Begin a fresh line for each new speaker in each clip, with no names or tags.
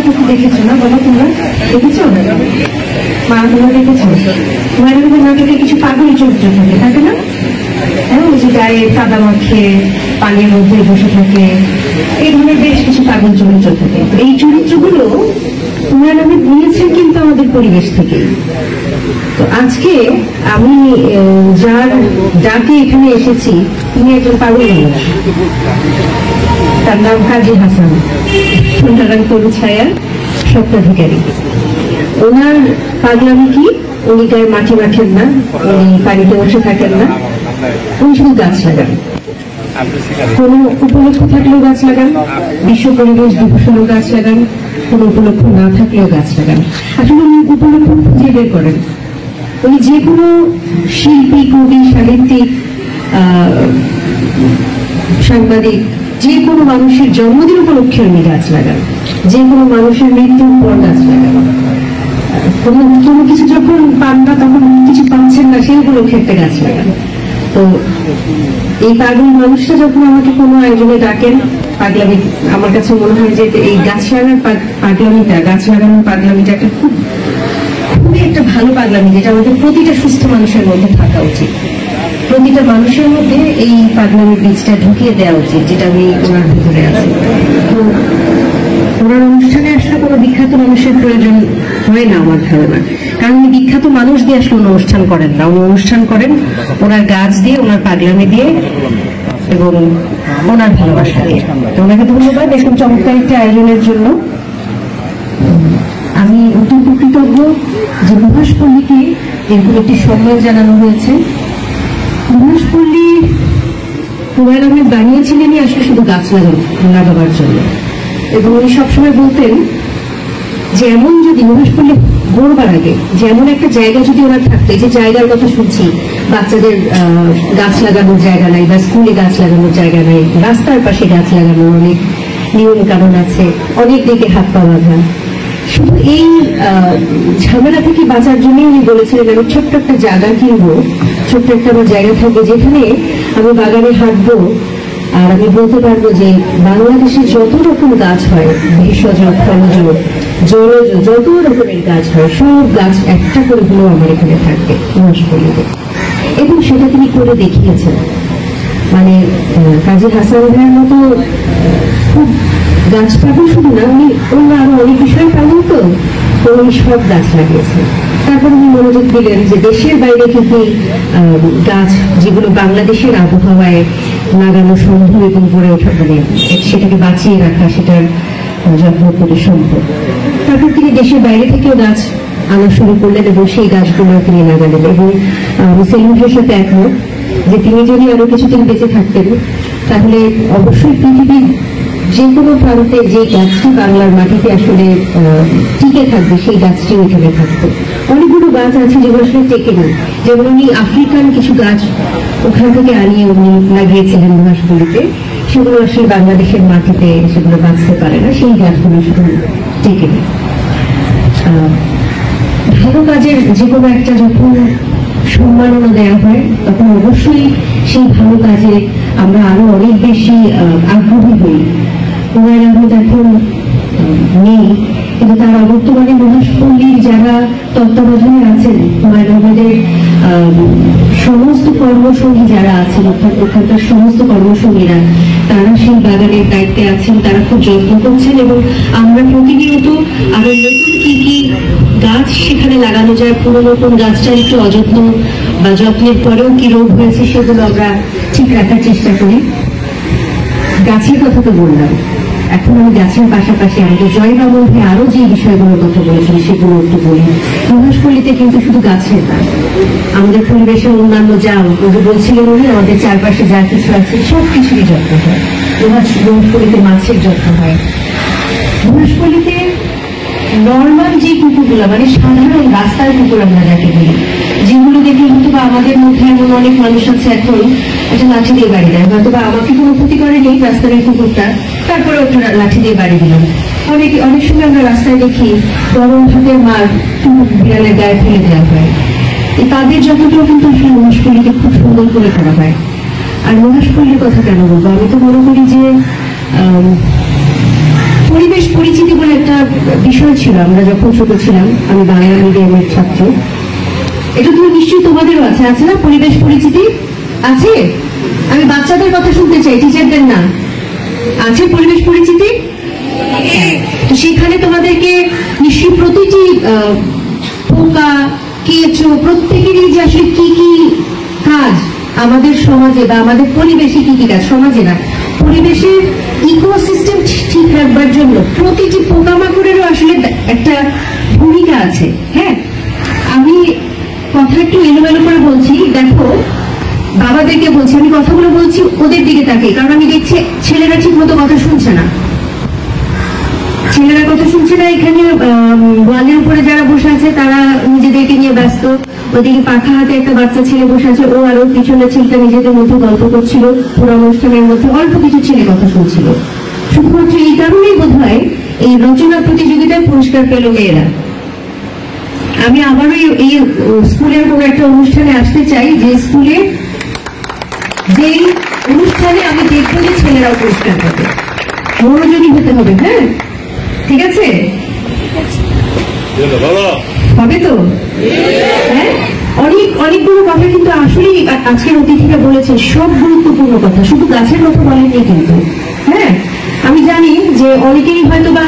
নাটক দেখেছো না? বলো তোমরা দেখেছো? মা তোমরা দেখেছো? হুমায়ুন নাটকে কিছু পাগল চরিত্র থাকে, থাকে না? হ্যাঁ, ওই যে গায়ে কাদা মাখে পানির মধ্যে বসে থাকে, এই ধরনের বেশ কিছু পাগল চরিত্র থাকে। এই চরিত্রগুলো হুমায়ুন আহমেদ নিয়েছেন কিন্তু আমাদের পরিবেশ থেকে। তো আজকে আমি যার ডাকে এখানে এসেছি, তিনি একজন পাগল মানুষ। তার নাম কাজী হাসান, সুন্দরাং তরু ছায়া স্বপ্নাধিকারী। ওনার পাগলামি কি? উনি গায়ে মাটি মাখেন না, উনি পানিতে বসে থাকেন না, উনি শুধু গাছ লাগান। কোন উপলক্ষ থাকলেও গাছ লাগান, বিশ্ব পরিবেশ দিবসেও গাছ লাগান, কোন উপলক্ষ না থাকলেও গাছ লাগান। আসলে উনি উপলক্ষ খুঁজে বের করেন। উনি যে কোনো শিল্পী, কবি, সাহিত্যিক, সাংবাদিক, যে কোনো মানুষের জন্মদিন উপলক্ষে উনি গাছ লাগান, যে কোনো মানুষের মৃত্যুর পর গাছ লাগান, কোনো কিছু যখন পান না, তখন কিছু পাচ্ছেন না, সেই উপলক্ষে একটা গাছ লাগান। তো এই পাগল মানুষটা যখন আমাকে কোনো আয়োজনে ডাকেন, পাগলামি, আমার কাছে মনে হয় যে এই গাছ লাগানোর পাগলামিটা, গাছ লাগানোর পাগলামিটা একটা খুবই একটা ভালো পাগলামি, যেটা আমাদের প্রতিটা সুস্থ মানুষের মধ্যে থাকা উচিত। প্রতিটা মানুষের মধ্যে এই পাগলামির বীজটা ঢুকিয়ে দেওয়া উচিত, যেটা আমি ওনার ভিতরে আছে। তো ওনার অনুষ্ঠানে আসলে কোনো বিখ্যাত মানুষের প্রয়োজন হয় না আমার ধারণা, কারণ উনি বিখ্যাত মানুষ দিয়ে আসলে উনি অনুষ্ঠান করেন না। উনি অনুষ্ঠান করেন ওনার গাছ দিয়ে, ওনার পাগলামি দিয়ে এবং ওনার ভালোবাসা দিয়ে। তো ওনাকে ধন্যবাদ এরকম চমৎকার একটা আয়োজনের জন্য। আমি অত্যন্ত কৃতজ্ঞ যে নুহাশপল্লীকে এরকম একটি সম্মান জানানো হয়েছে। নুহাশপল্লী হুমায়ুন আহমেদ বানিয়েছিলেনই আসলে শুধু গাছ লাগাবার জন্য, এবং উনি সবসময় বলতেন যে এমন যদি নুহাশপল্লী গড়বার আগে যে এমন একটা জায়গা যদি ওনার থাকতো, যে জায়গার কথা শুনছি, বাচ্চাদের গাছ লাগানোর জায়গা নাই, বা স্কুলে গাছ লাগানোর জায়গা নাই, রাস্তার পাশে গাছ লাগানোর অনেক নিয়ম কানুন আছে, অনেক দিকে হাত পা বাঁধা। শুধু এই ঝামেলা থেকে বাঁচার জন্য উনি বলেছিলেন, আমি ছোট্ট একটা জায়গা কিনবো, ছোট্ট একটা আমার জায়গা থাকবে যেখানে আমি বাগানে হাঁটবো, আর আমি বলতে পারবো যে বাংলাদেশে যত রকম গাছ হয়, ভেষজ, ফলজ, জলজ, যত রকমের গাছ হয়, সব গাছ একটা করে হলেও আমার এখানে থাকবে নুহাশপল্লীতে। এবং সেটা তিনি করে দেখিয়েছেন। মানে কাজী হাসান ভাইয়ের মতো খুব গাছ পাগল শুধু না, উনি অন্য আরো অনেক বিষয় পাগল। তো উনি সব গাছ লাগিয়েছেন। তারপর উনি মনোযোগ দিলেন যে দেশের বাইরে থেকে গাছ, যেগুলো বাংলাদেশের আবহাওয়ায় লাগানো সম্ভব এবং গড়ে ওঠা, মানে সেটাকে বাঁচিয়ে রাখা, সেটার যত্ন করে সম্ভব। তারপর তিনি দেশের বাইরে থেকেও গাছ আনা শুরু করলেন এবং সেই গাছগুলো তিনি লাগালেন। এবং আমি সেলিম ভাইয়ের সাথে একমত যে তিনি যদি আরো কিছুদিন বেঁচে থাকতেন, তাহলে অবশ্যই পৃথিবীর যে কোনো প্রান্তে যে গাছটি বাংলার মাটিতে আসলে টিকে থাকবে, সেই গাছটি ওইখানে থাকতো। অনেকগুলো গাছ আছে যেগুলো আসলে টেকে না, যেমন উনি আফ্রিকান কিছু গাছ ওখান থেকে আনিয়ে উনি লাগিয়েছিলেন নুহাশপল্লীতে, সেগুলো আসলে বাংলাদেশের মাটিতে সেগুলো বাঁচতে পারে না, সেই গাছগুলো শুধু টেকে না। ভালো কাজের যে কোনো একটা যখন সম্মাননা দেওয়া হয়, তখন অবশ্যই সেই ভালো কাজে আমরা আরো অনেক বেশি আগ্রহী হই। হুমায়ুন আহমেদ এখন নেই, কিন্তু তার অবর্তমানে নুহাশপল্লীর যারা তত্ত্বাবধানে আছেন, হুমায়ুন আহমেদের সমস্ত কর্মসঙ্গী যারা আছেন, ওখানকার সমস্ত কর্মসঙ্গীরা, তারা সেই বাগানের দায়িত্বে আছেন, তারা খুব যত্ন করছেন। এবং আমরা প্রতিনিয়ত আরো নতুন কি কি গাছ সেখানে লাগানো যায়, পুরোনো কোন গাছটা একটু অযত্ন বা যত্নের পরেও কি রোগ হয়েছে, সেগুলো আমরা ঠিক রাখার চেষ্টা করি। গাছের কথা তো বললাম, এখন আমি গাছের পাশাপাশি আমাদের জয়বাবু মধ্যে আরো যে বিষয়গুলোর কথা বলেছেন সেগুলো একটু বলি। নুহাশপল্লীতে কিন্তু শুধু গাছের না, আমাদের পরিবেশের অন্যান্য যা বলছিলেন উনি, আমাদের চারপাশে যা কিছু আছে সব কিছুরই যত্ন হয়। নুহাশপল্লীতে মাছের যত্ন হয়। নুহাশপল্লীতে নর্মাল যে কুকুরগুলো, মানে সাধারণ রাস্তার কুকুর আমরা যাকে বলি, যেগুলো দেখে হয়তো বা আমাদের মধ্যে এমন অনেক মানুষ আছে এখন একটা লাঠি দিয়ে বাড়ি দেয়, হয়তো বা আমাকে কোনো ক্ষতি করেনি রাস্তার কুকুরটা, তারপরে ওটা লাঠি দিয়ে বাড়ি দিলাম। অনেক সময় আমরা রাস্তায় দেখি গরম ভাতের মার বিড়ালের গায়ে ফেলে দেওয়া হয়। তাদের যতটাও কিন্তু আসলে নুহাশপল্লীকে খুব সুন্দর করে করা হয়। আর নুহাশপল্লীর কথা কেন বলবো, আমি তো মনে করি যে পরিবেশ পরিচিতি বলে একটা বিষয় ছিল আমরা যখন ছোট ছিলাম, আমি বাংলা মিডিয়ামের ছাত্র। এটা তো নিশ্চয়ই তোমাদেরও আছে, আছে না? পরিবেশ পরিচিতি আছে? আমি বাচ্চাদের কথা শুনতে চাই, টিচারদের না। আছে পরিবেশ পরিচিতি? তো সেখানে তোমাদেরকে নিশ্চয়ই প্রতিটি পোকা, কেঁচো, প্রত্যেকেরই যে আসলে কি কি কাজ আমাদের সমাজে বা আমাদের পরিবেশে কি কি কাজ, সমাজে না পরিবেশের ইকোসিস্টেম ঠিক রাখবার জন্য প্রতিটি পোকামাকড়েরও আসলে একটা ভূমিকা আছে। হ্যাঁ, আমি কথা একটু এলোমেলো করে বলছি, দেখো বাবাদেরকে বলছি, আমি কথাগুলো বলছি ওদের দিকে তাকিয়ে, কারণ আমি দেখছি ছেলেরা ঠিক মতো কথা শুনছে না। ছেলেরা কথা শুনছে না। এখানে ওয়ালের উপরে যারা বসে আছে তারা নিজেদেরকে নিয়ে ব্যস্ত। ওদিকে পাখা হাতে একটা বাচ্চা ছেলে বসে আছে, ও আরো পিছনে ছেলেটা নিজেদের মধ্যে গল্প করছিল। পুরো অনুষ্ঠানের মধ্যে অল্প কিছু ছেলে কথা শুনছিল। শুধুমাত্র এই কারণেই বোধ হয় এই রচনা প্রতিযোগিতায় পুরস্কার পেল মেয়েরা। আমি আবারও এই স্কুলের কোন একটা অনুষ্ঠানে আসতে চাই, যে স্কুলে যেই অনুষ্ঠানে আমি দেখবো যে ছেলেরাও পুরস্কার পাবে। মনোযোগী হতে হবে। হ্যাঁ, ঠিক আছে? হবে তো? হ্যাঁ, অনেকগুলো কথা কিন্তু আসলেই আজকের অতিথিরা বলেছেন, সব গুরুত্বপূর্ণ কথা, শুধু গাছের কথা বলেননি কিন্তু। হ্যাঁ, আমি জানি যে অনেকেরই হয়তো বা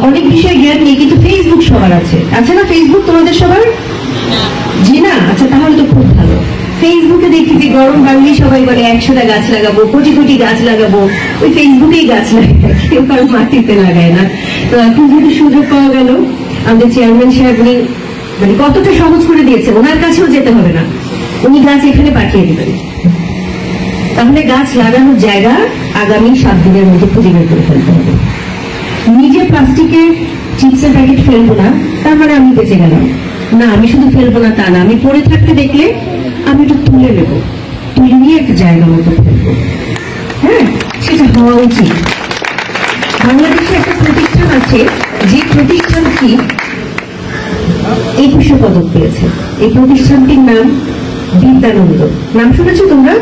অনেক বিষয়ে জ্ঞান নেই, কিন্তু ফেসবুক সবার আছে, আছে না? ফেসবুক তোমাদের সবার? জি না? আচ্ছা, তাহলে তো খুব ভালো। ফেসবুকে দেখি যে গরম বাড়লেই সবাই বলে 100টা গাছ লাগাবো, কোটি কোটি গাছ লাগাবো। ওই ফেসবুকেই গাছ লাগায়, কেউ কারো মাটিতে লাগায় না। তো এখন যদি সুযোগ পাওয়া গেল, আমাদের চেয়ারম্যান সাহেব উনি মানে কতটা সহজ করে দিয়েছে, ওনার কাছেও যেতে হবে না, উনি গাছ এখানে পাঠিয়ে দেবেন। তাহলে গাছ লাগানোর জায়গা আগামী 7 দিনের মধ্যে খুঁজে বের করে ফেলতে হবে। নিজে প্লাস্টিকের চিপসের প্যাকেট ফেলবো না তার মানে আমি বেঁচে গেলাম না, আমি শুধু ফেলবো না তা না, আমি পড়ে থাকতে দেখলে আমি একটু তুলে নেবো, তুলে নিয়ে একটা জায়গা মতো ফেলবো। হ্যাঁ, সেটা হওয়া উচিত। বাংলাদেশে একটা প্রতিষ্ঠান আছে, যে প্রতিষ্ঠানটি 2100 পদক পেয়েছে। এই প্রতিষ্ঠানটির নাম বিদ্যানন্দ। নাম শুনেছো তোমরা?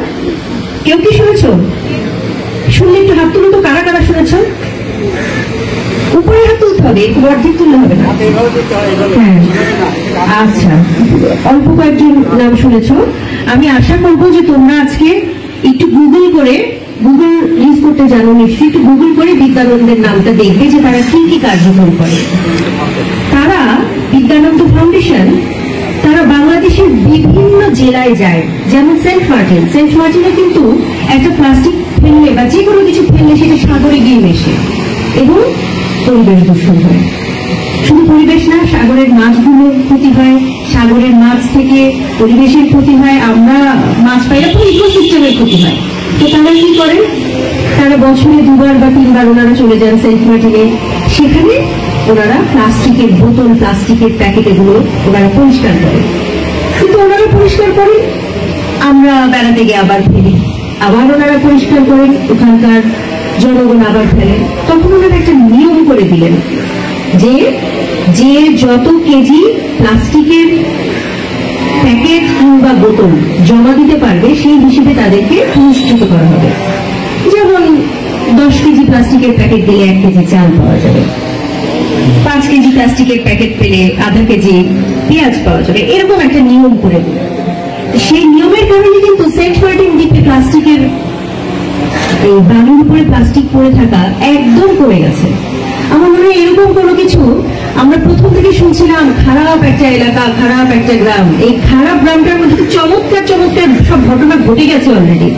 কেউ কি শুনেছো? শুনলে একটু হাত তুলো তো, কারা কারা শুনেছ? উপরে হাত তুলতে হবে, একটু অর্ধেক তুললে হবে না। হ্যাঁ, আচ্ছা, অল্প কয়েকজন নাম শুনেছ। আমি আশা করবো যে তোমরা আজকে একটু গুগল করে, গুগল ইউজ করতে জানো নিশ্চয়ই, একটু গুগল করে বিদ্যানন্দের নামটা দেখবে যে তারা কি কি কার্যক্রম করে। তারা বিদ্যানন্দ ফাউন্ডেশন, তারা বাংলাদেশের বিভিন্ন জেলায় যায়। যেমন সেন্ট মার্টিনে কিন্তু একটা প্লাস্টিক ফেললে বা যে কোনো কিছু ফেললে সেটা সাগরে গিয়ে মেশে এবং পরিবেশ দূষণ হয়। শুধু পরিবেশ না, সাগরের মাছগুলোর ক্ষতি হয়, সাগরের মাছ থেকে পরিবেশের ক্ষতি হয়, আমরা মাছ পাই না, পুরো ইকোসিস্টেমের ক্ষতি হয়। তো তারা কি করেন? তারা বছরে 2বার বা 3বার ওনারা চলে যান সেন্ট মার্টিনে। সেখানে ওনারা প্লাস্টিকের বোতল, প্লাস্টিকের প্যাকেট এগুলো ওনারা পরিষ্কার করেন। শুধু ওনারা পরিষ্কার করেন, আমরা বেড়াতে গিয়ে আবার ফেলি, আবার ওনারা পরিষ্কার করেন, ওখানকার জনগণ আবার ফেলেন। তখন ওনারা একটা নিয়ম করে দিলেন যে যে যত কেজি প্লাস্টিকের প্যাকেট কিংবা বোতল জমা দিতে পারবে সেই হিসেবে তাদেরকে পুরস্কৃত করা হবে। যেমন 10 কেজি প্লাস্টিকের প্যাকেট দিলে 1 কেজি চাল পাওয়া যাবে, 5 কেজি প্লাস্টিকের প্যাকেট পেলে আধা কেজি পেঁয়াজ পাওয়া যাবে, এরকম একটা নিয়ম করে দিল। সেই নিয়মের কারণে কিন্তু সেন্ট মার্টিন দ্বীপে প্লাস্টিকের এই বালুর উপরে প্লাস্টিক পড়ে থাকা একদম কমে গেছে। আমার মনে হয় এরকম কোনো কিছু আমরা প্রথম থেকে শুনছিলাম, খারাপ একটা এলাকা, খারাপ একটা গ্রাম। এই খারাপ গ্রামটার মধ্যে চমৎকার চমৎকার সব ঘটনা ঘটে গেছে অলরেডি।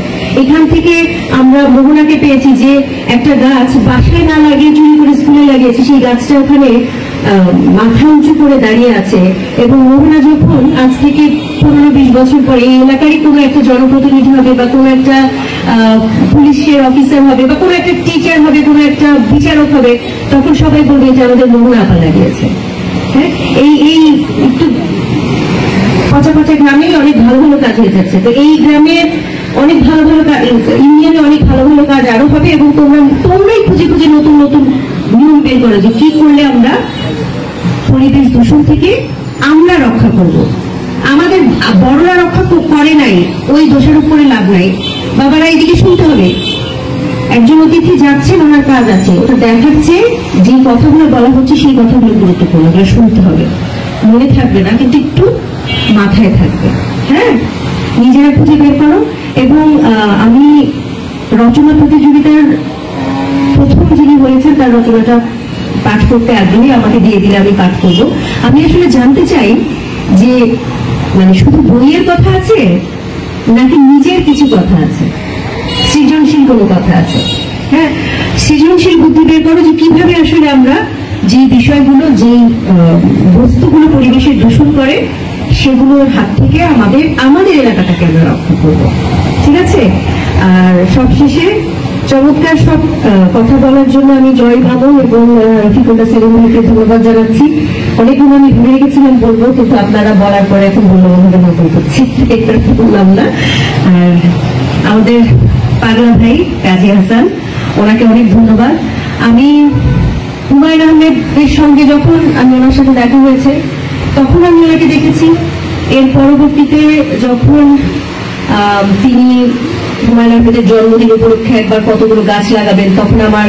এখান থেকে আমরা মোহনাকে পেয়েছি যে একটা গাছ বাসায় না লাগিয়ে চুরি করে স্কুলে লাগিয়েছে, সেই গাছটা ওখানে মাথা উঁচু করে দাঁড়িয়ে আছে। এবং মোহনা যখন আজ থেকে 15-20 বছর পরে এই এলাকারই কোনো একটা জনপ্রতিনিধি হবে বা কোনো একটা পুলিশের অফিসার হবে বা কোনো একটা টিচার হবে, কোনো একটা বিচারক হবে, তখন সবাই বলবে যে আমাদের মোহনা আপা লাগিয়েছে। হ্যাঁ, এই একটু পচা পচা গ্রামেই অনেক ভালো ভালো কাজ হয়ে যাচ্ছে। তো এই গ্রামের অনেক ভালো ভালো ইউনিয়নে অনেক ভালো ভালো কাজ আরো হবে এবং তোমরাই খুঁজে খুঁজে নতুন নতুন নিয়ম বের করো যে কি করলে আমরা পরিবেশ দূষণ থেকে আমরা রক্ষা করব। আমাদের বড়রা রক্ষা করে নাই, ওই দোষের উপরে লাভ নাই। বাবারা এইদিকে শুনতে হবে, একজন অতিথি যাচ্ছেন, ওনার কাজ আছে, ওটা দেখাচ্ছে যে কথাগুলো বলা হচ্ছে সেই কথাগুলো গুরুত্বপূর্ণ, ওগুলো শুনতে হবে, মনে থাকবে না কিন্তু একটু মাথায় থাকবে। হ্যাঁ, নিজেরা খুঁজে বের করো। এবং আমি রচনা প্রতিযোগিতার প্রথম যিনি হয়েছেন তার রচনাটা পাঠ করতে আগ্রহী, আমাকে দিয়ে দিলে আমি পাঠ করবো। আমি আসলে জানতে চাই যে মানে শুধু বইয়ের কথা আছে নাকি নিজের কিছু কথা আছে, সৃজনশীল কোনো কথা আছে। হ্যাঁ, সৃজনশীল বুদ্ধি বের করো যে কিভাবে আসলে আমরা যে বিষয়গুলো, যে বস্তুগুলো পরিবেশের দূষণ করে সেগুলোর হাত থেকে আমাদের এলাকাটাকে আমরা রক্ষা করবো। ঠিক আছে? আর সবশেষে চমৎকার সব কথা বলার জন্য আমি জয় ভাবন এবং রফিকুল্লাহ সেলিমকে ধন্যবাদ জানাচ্ছি। অনেকগুলো আমি ভুলে গেছিলাম বলবো, কিন্তু আপনারা বলার পরে এখন বললো বন্ধুদের নকল করছি, এটা বললাম না। আর আমাদের পাগলা ভাই কাজী হাসান, ওনাকে অনেক ধন্যবাদ। আমি হুমায়ুন আহমেদের সঙ্গে যখন আমি ওনার সাথে দেখা হয়েছে তখন আমি ওনাকে দেখেছি। এর পরবর্তীতে যখন তিনি হুমায়ুন আহমেদের জন্মদিন উপলক্ষে একবার কতগুলো গাছ লাগাবেন, তখন আমার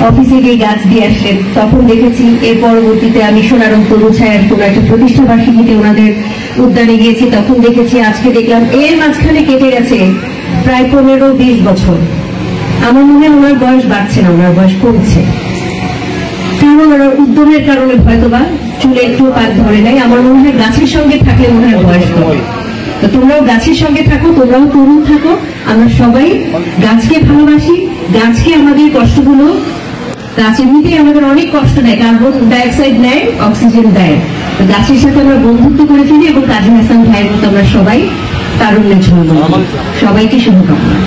অফিসে গিয়ে গাছ দিয়ে আসলেন, তখন দেখেছি। এর পরবর্তীতে আমি সোনারং তরু ছায়ার কোনো একটা প্রতিষ্ঠা বার্ষিকীতে ওনাদের উদ্যানে গিয়েছি, তখন দেখেছি। আজকে দেখলাম এর মাঝখানে কেটে গেছে প্রায় 15-20 বছর। আমার মনে হয় ওনার বয়স বাড়ছে না, ওনার বয়স কমছে, কারণ ওনার উদ্যমের কারণে হয়তোবা চুলে একটু পাক ধরে নাই। আমার মনে হয় গাছের সঙ্গে থাকলে মনে হয় বয়স কমে। তো তোমরাও গাছের সঙ্গে থাকো, তোমরাও তরুণ থাকো, আমরা সবাই গাছকে ভালোবাসি। গাছকে আমাদের কষ্টগুলো, গাছ এমনিতেই আমাদের অনেক কষ্ট দেয়, কার্বন ডাইঅক্সাইড নেয়, অক্সিজেন দেয়। তো গাছের সাথে আমরা বন্ধুত্ব করে ফেলি এবং কাজী হাসান ভাইয়ের মতো আমরা সবাই তারুণ্যের জন্য। সবাইকে শুভকামনা।